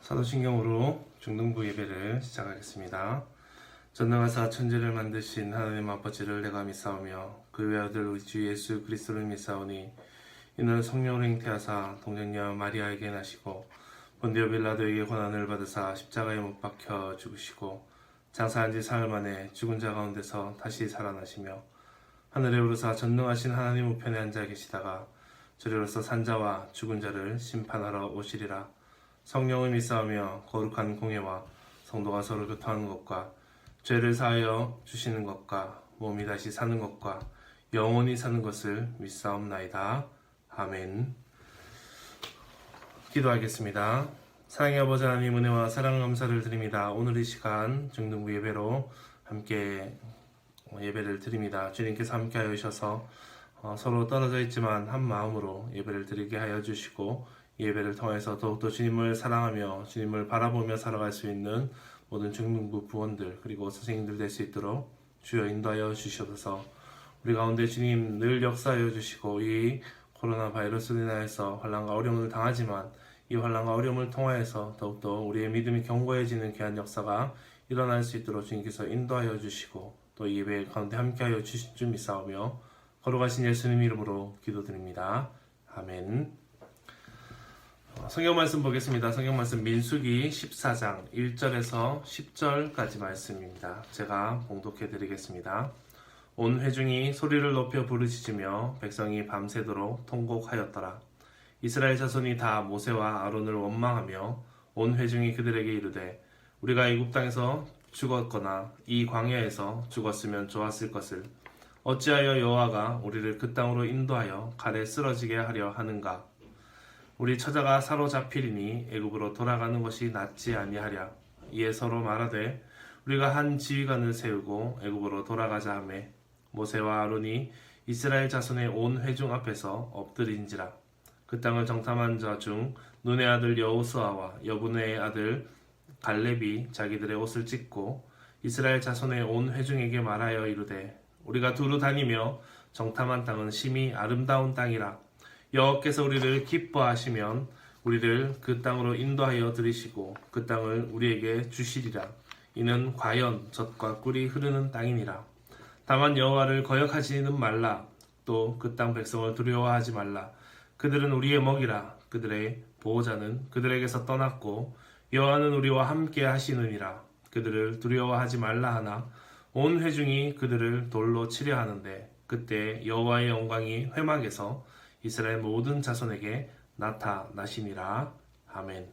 사도신경으로 중등부 예배를 시작하겠습니다. 전능하사 천지를 만드신 하나님 아버지를 내가 믿사오며 그 외아들 우리 주 예수 그리스도를 믿사오니 이는 성령으로 잉태하사 동정녀 마리아에게 나시고 본디오 빌라도에게 고난을 받으사 십자가에 못 박혀 죽으시고 장사한 지 사흘 만에 죽은 자 가운데서 다시 살아나시며 하늘에 오르사 전능하신 하나님 우편에 앉아 계시다가 저리로서 산자와 죽은 자를 심판하러 오시리라. 성령을 믿사오며 거룩한 공예와 성도가 서로 교통하는 것과 죄를 사하여 주시는 것과 몸이 다시 사는 것과 영원히 사는 것을 믿사옵나이다. 아멘. 기도하겠습니다. 사랑의 아버지 하나님, 은혜와 사랑 감사를 드립니다. 오늘 이 시간 중등부 예배로 함께 예배를 드립니다. 주님께서 함께 하여 주셔서 서로 떨어져 있지만 한 마음으로 예배를 드리게 하여 주시고 예배를 통해서 더욱더 주님을 사랑하며 주님을 바라보며 살아갈 수 있는 모든 중등부 부원들 그리고 선생님들 될 수 있도록 주여 인도하여 주시옵소서. 우리 가운데 주님 늘 역사하여 주시고 이 코로나 바이러스로 인하여서 환난과 어려움을 당하지만 이 환난과 어려움을 통하여서 더욱더 우리의 믿음이 견고해지는 귀한 역사가 일어날 수 있도록 주님께서 인도하여 주시고 또 이 예배 가운데 함께하여 주실 줄 믿사오며 거룩하신 예수님 이름으로 기도드립니다. 아멘. 성경 말씀 보겠습니다. 성경 말씀 민수기 14장 1절에서 10절까지 말씀입니다. 제가 봉독해 드리겠습니다. 온 회중이 소리를 높여 부르짖으며 백성이 밤새도록 통곡하였더라. 이스라엘 자손이 다 모세와 아론을 원망하며 온 회중이 그들에게 이르되 우리가 애굽 땅에서 죽었거나 이 광야에서 죽었으면 좋았을 것을 어찌하여 여호와가 우리를 그 땅으로 인도하여 칼에 쓰러지게 하려 하는가? 우리 처자가 사로잡히리니 애굽으로 돌아가는 것이 낫지 아니하랴. 이에 서로 말하되 우리가 한 지휘관을 세우고 애굽으로 돌아가자 하매 모세와 아론이 이스라엘 자손의 온 회중 앞에서 엎드린지라. 그 땅을 정탐한 자 중 눈의 아들 여호수아와 여분의 아들 갈렙이 자기들의 옷을 찢고 이스라엘 자손의 온 회중에게 말하여 이르되 우리가 두루 다니며 정탐한 땅은 심히 아름다운 땅이라. 여호와께서 우리를 기뻐하시면 우리를 그 땅으로 인도하여 들이시고 그 땅을 우리에게 주시리라. 이는 과연 젖과 꿀이 흐르는 땅이니라. 다만 여호와를 거역하지는 말라. 또 그 땅 백성을 두려워하지 말라. 그들은 우리의 먹이라. 그들의 보호자는 그들에게서 떠났고 여호와는 우리와 함께 하시느니라. 그들을 두려워하지 말라 하나 온 회중이 그들을 돌로 치려 하는데 그때 여호와의 영광이 회막에서 이스라엘 모든 자손에게 나타나시니라. 아멘.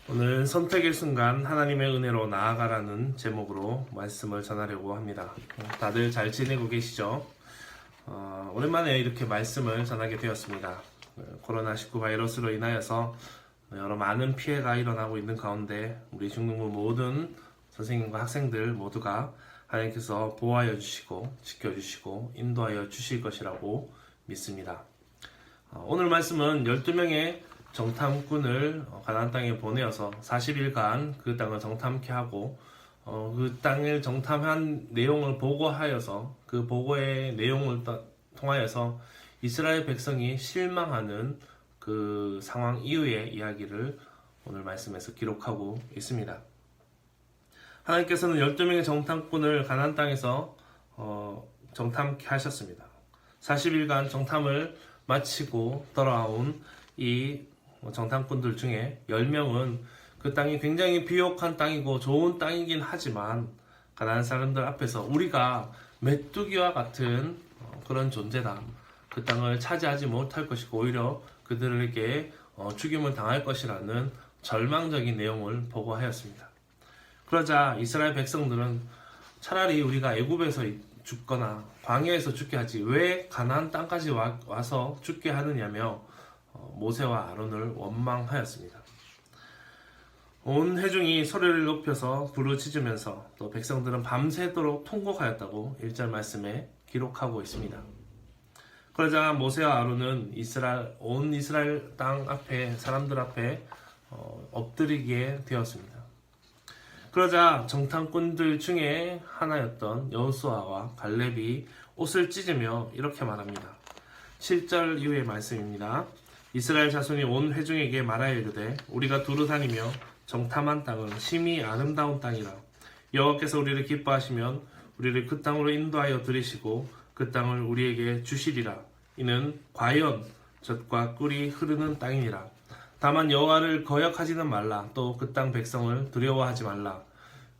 오늘 선택의 순간 하나님의 은혜로 나아가라는 제목으로 말씀을 전하려고 합니다. 다들 잘 지내고 계시죠? 오랜만에 이렇게 말씀을 전하게 되었습니다. 코로나19 바이러스로 인하여서 여러 많은 피해가 일어나고 있는 가운데 우리 중등부 모든 선생님과 학생들 모두가 하나님께서 보호하여 주시고 지켜주시고 인도하여 주실 것이라고 믿습니다. 오늘 말씀은 12명의 정탐꾼을 가나안 땅에 보내어서 40일간 그 땅을 정탐케 하고 그 땅을 정탐한 내용을 보고하여서 그 보고의 내용을 통하여서 이스라엘 백성이 실망하는 그 상황 이후의 이야기를 오늘 말씀에서 기록하고 있습니다. 하나님께서는 12명의 정탐꾼을 가나안 땅에서 정탐케 하셨습니다. 40일간 정탐을 마치고 돌아온 이 정탐꾼들 중에 10명은 그 땅이 굉장히 비옥한 땅이고 좋은 땅이긴 하지만 가나안 사람들 앞에서 우리가 메뚜기와 같은 그런 존재다. 그 땅을 차지하지 못할 것이고 오히려 그들에게 죽임을 당할 것이라는 절망적인 내용을 보고하였습니다. 그러자 이스라엘 백성들은 차라리 우리가 애굽에서 죽거나 광야에서 죽게 하지 왜 가나안 땅까지 와서 죽게 하느냐며 모세와 아론을 원망하였습니다. 온 회중이 소리를 높여서 부르짖으면서 또 백성들은 밤새도록 통곡하였다고 1절 말씀에 기록하고 있습니다. 그러자 모세와 아론은 온 이스라엘 땅 앞에 사람들 앞에 엎드리게 되었습니다. 그러자 정탐꾼들 중에 하나였던 여호수아와 갈렙이 옷을 찢으며 이렇게 말합니다. 7절 이후의 말씀입니다. 이스라엘 자손이 온 회중에게 말하여 이르되 우리가 두루 다니며 정탐한 땅은 심히 아름다운 땅이라. 여호와께서 우리를 기뻐하시면 우리를 그 땅으로 인도하여 들이시고 그 땅을 우리에게 주시리라. 이는 과연 젖과 꿀이 흐르는 땅이니라. 다만 여호와를 거역하지는 말라. 또 그 땅 백성을 두려워하지 말라.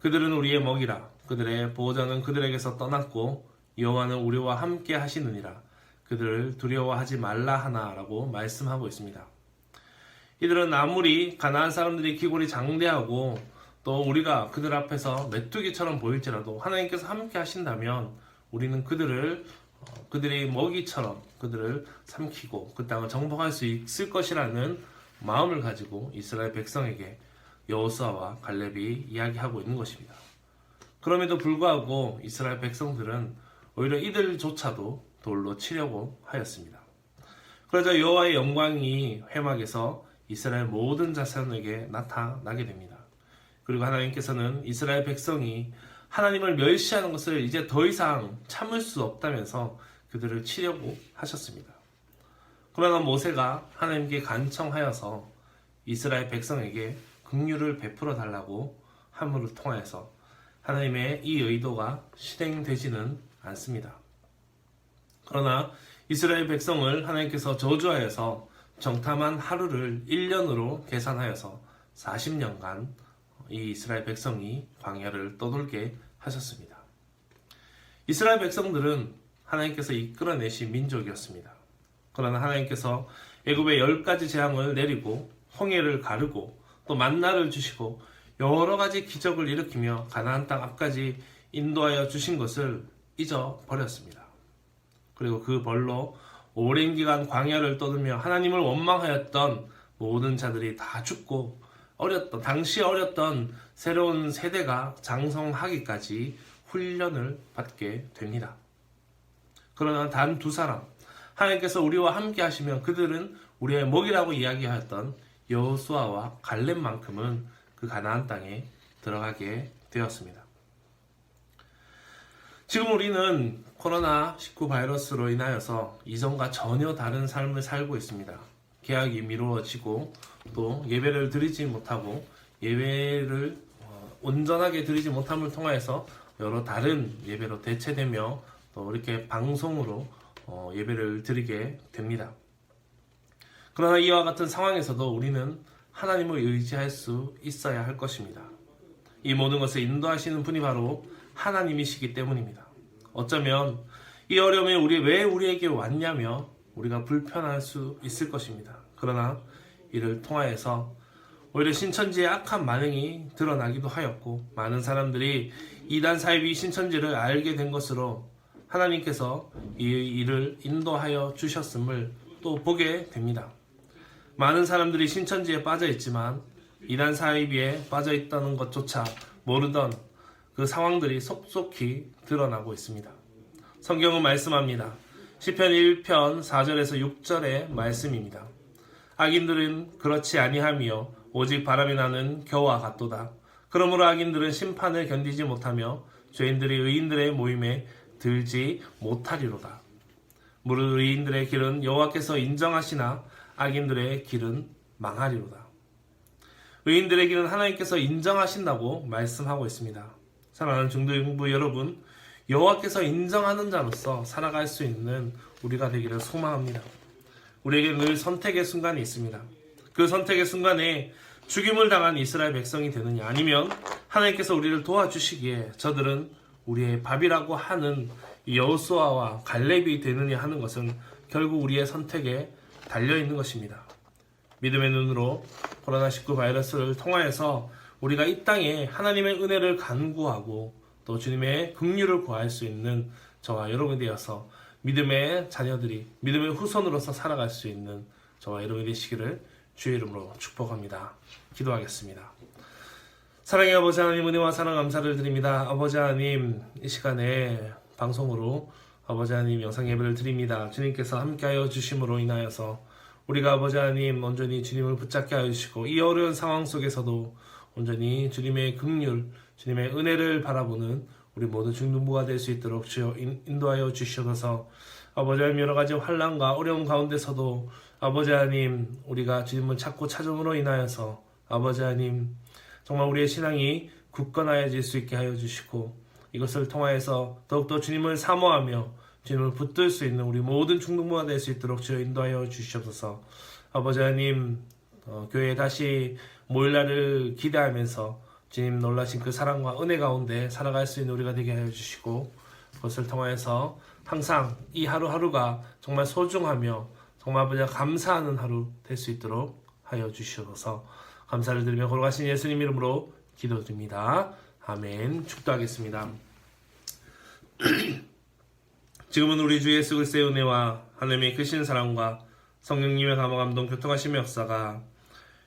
그들은 우리의 먹이라. 그들의 보호자는 그들에게서 떠났고 여호와는 우리와 함께 하시느니라. 그들을 두려워하지 말라 하나라고 말씀하고 있습니다. 이들은 아무리 가나안 사람들이 기골이 장대하고 또 우리가 그들 앞에서 메뚜기처럼 보일지라도 하나님께서 함께 하신다면 우리는 그들의 먹이처럼 그들을 삼키고 그 땅을 정복할 수 있을 것이라는 마음을 가지고 이스라엘 백성에게 여호수아와 갈렙이 이야기하고 있는 것입니다. 그럼에도 불구하고 이스라엘 백성들은 오히려 이들조차도 돌로 치려고 하였습니다. 그러자 여호와의 영광이 회막에서 이스라엘 모든 자손에게 나타나게 됩니다. 그리고 하나님께서는 이스라엘 백성이 하나님을 멸시하는 것을 이제 더 이상 참을 수 없다면서 그들을 치려고 하셨습니다. 그러나 모세가 하나님께 간청하여서 이스라엘 백성에게 긍휼을 베풀어 달라고 함을 통하여서 하나님의 이 의도가 실행되지는 않습니다. 그러나 이스라엘 백성을 하나님께서 저주하여서 정탐한 하루를 1년으로 계산하여서 40년간 이 이스라엘 백성이 광야를 떠돌게 하셨습니다. 이스라엘 백성들은 하나님께서 이끌어내신 민족이었습니다. 그러나 하나님께서 애굽에 10가지 재앙을 내리고 홍해를 가르고 또 만나를 주시고 여러 가지 기적을 일으키며 가나안 땅 앞까지 인도하여 주신 것을 잊어버렸습니다. 그리고 그 벌로 오랜 기간 광야를 떠들며 하나님을 원망하였던 모든 자들이 다 죽고 당시 어렸던 새로운 세대가 장성하기까지 훈련을 받게 됩니다. 그러나 단 2사람, 하나님께서 우리와 함께 하시면 그들은 우리의 먹이라고 이야기하였던 여호수아와 갈렙만큼은 그 가나안 땅에 들어가게 되었습니다. 지금 우리는 코로나19 바이러스로 인하여서 이전과 전혀 다른 삶을 살고 있습니다. 계약이 미루어지고 또 예배를 드리지 못하고 예배를 온전하게 드리지 못함을 통하여서 여러 다른 예배로 대체되며 또 이렇게 방송으로 예배를 드리게 됩니다. 그러나 이와 같은 상황에서도 우리는 하나님을 의지할 수 있어야 할 것입니다. 이 모든 것을 인도하시는 분이 바로 하나님이시기 때문입니다. 어쩌면 이 어려움이 왜 우리에게 왔냐며 우리가 불편할 수 있을 것입니다. 그러나 이를 통하여서 오히려 신천지의 악한 반응이 드러나기도 하였고 많은 사람들이 이단 사이비 신천지를 알게 된 것으로 하나님께서 이 일을 인도하여 주셨음을 또 보게 됩니다. 많은 사람들이 신천지에 빠져 있지만 이단 사이비에 빠져 있다는 것조차 모르던 그 상황들이 속속히 드러나고 있습니다. 성경은 말씀합니다. 시편 1편 4절에서 6절의 말씀입니다. 악인들은 그렇지 아니하며 오직 바람이 나는 겨와 같도다. 그러므로 악인들은 심판을 견디지 못하며 죄인들이 의인들의 모임에 들지 못하리로다. 무릇 의인들의 길은 여호와께서 인정하시나 악인들의 길은 망하리로다. 의인들의 길은 하나님께서 인정하신다고 말씀하고 있습니다. 사랑하는 중등부 여러분, 여호와께서 인정하는 자로서 살아갈 수 있는 우리가 되기를 소망합니다. 우리에게 늘 선택의 순간이 있습니다. 그 선택의 순간에 죽임을 당한 이스라엘 백성이 되느냐 아니면 하나님께서 우리를 도와주시기에 저들은 우리의 밥이라고 하는 여호수아와 갈렙이 되느냐 하는 것은 결국 우리의 선택에 달려있는 것입니다. 믿음의 눈으로 코로나19 바이러스를 통하여서 우리가 이 땅에 하나님의 은혜를 간구하고 또 주님의 긍휼을 구할 수 있는 저와 여러분이 되어서 믿음의 자녀들이 믿음의 후손으로서 살아갈 수 있는 저와 여러분이 되시기를 주의 이름으로 축복합니다. 기도하겠습니다. 사랑의 아버지 하나님, 은혜와 사랑 감사를 드립니다. 아버지 하나님, 이 시간에 방송으로 아버지 하나님 영상 예배를 드립니다. 주님께서 함께하여 주심으로 인하여서 우리가 아버지 하나님 온전히 주님을 붙잡게 하여 주시고 이 어려운 상황 속에서도 온전히 주님의 긍휼, 주님의 은혜를 바라보는 우리 모두 중등부가 될 수 있도록 주여 인도하여 주시옵소서. 아버지 하나님, 여러 가지 환난과 어려움 가운데서도 아버지 하나님, 우리가 주님을 찾고 찾음으로 인하여서 아버지 하나님, 정말 우리의 신앙이 굳건하여질 수 있게 하여 주시고, 이것을 통하여서 더욱더 주님을 사모하며 주님을 붙들 수 있는 우리 모든 중등부가 될 수 있도록 주여 인도하여 주시옵소서. 아버지 하나님, 교회에 다시 모일 날을 기대하면서 주님 놀라신 그 사랑과 은혜 가운데 살아갈 수 있는 우리가 되게 하여 주시고, 그것을 통하여서 항상 이 하루하루가 정말 소중하며 정말 아버지가 감사하는 하루 될 수 있도록 하여 주시옵소서. 감사를 드리며 걸어가신 예수님 이름으로 기도드립니다. 아멘. 축도하겠습니다. 지금은 우리 주 예수 그리스도의 은혜와 하나님의 크신 사랑과 성령님의 감화 감동 교통하심의 역사가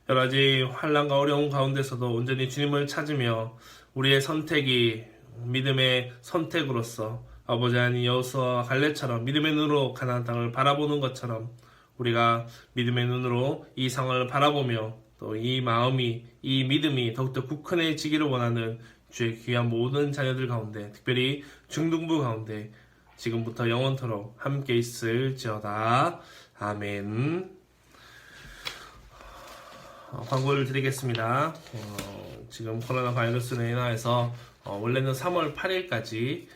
여러 가지 환난과 어려움 가운데서도 온전히 주님을 찾으며 우리의 선택이 믿음의 선택으로서 아버지 하나님 여호수아와 갈렙처럼 믿음의 눈으로 가나안 땅을 바라보는 것처럼 우리가 믿음의 눈으로 이 상을 바라보며 또 이 마음이 이 믿음이 더욱더 굳건해지기를 원하는 주의 귀한 모든 자녀들 가운데 특별히 중등부 가운데 지금부터 영원토록 함께 있을지어다. 아멘. 광고를 드리겠습니다. 지금 코로나 바이러스로 인하여서 원래는 3월 8일까지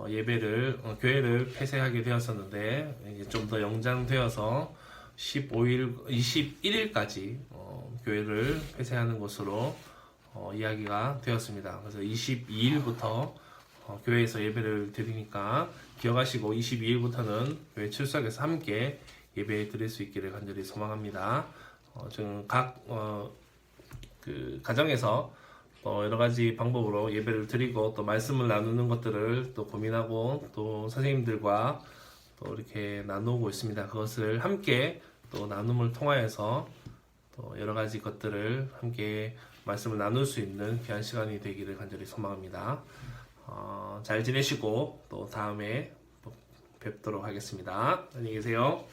예배를 교회를 폐쇄하게 되었었는데 이제 좀 더 연장되어서 21일까지 교회를 폐쇄하는 것으로 이야기가 되었습니다. 그래서 22일부터 교회에서 예배를 드리니까 기억하시고 22일부터는 교회 출석해서 함께 예배 드릴 수 있기를 간절히 소망합니다. 지금 각 그 가정에서 여러 가지 방법으로 예배를 드리고 또 말씀을 나누는 것들을 또 고민하고 또 선생님들과 또 이렇게 나누고 있습니다. 그것을 함께 또 나눔을 통하여서 또 여러 가지 것들을 함께 말씀을 나눌 수 있는 귀한 시간이 되기를 간절히 소망합니다. 잘 지내시고 또 다음에 또 뵙도록 하겠습니다. 안녕히 계세요.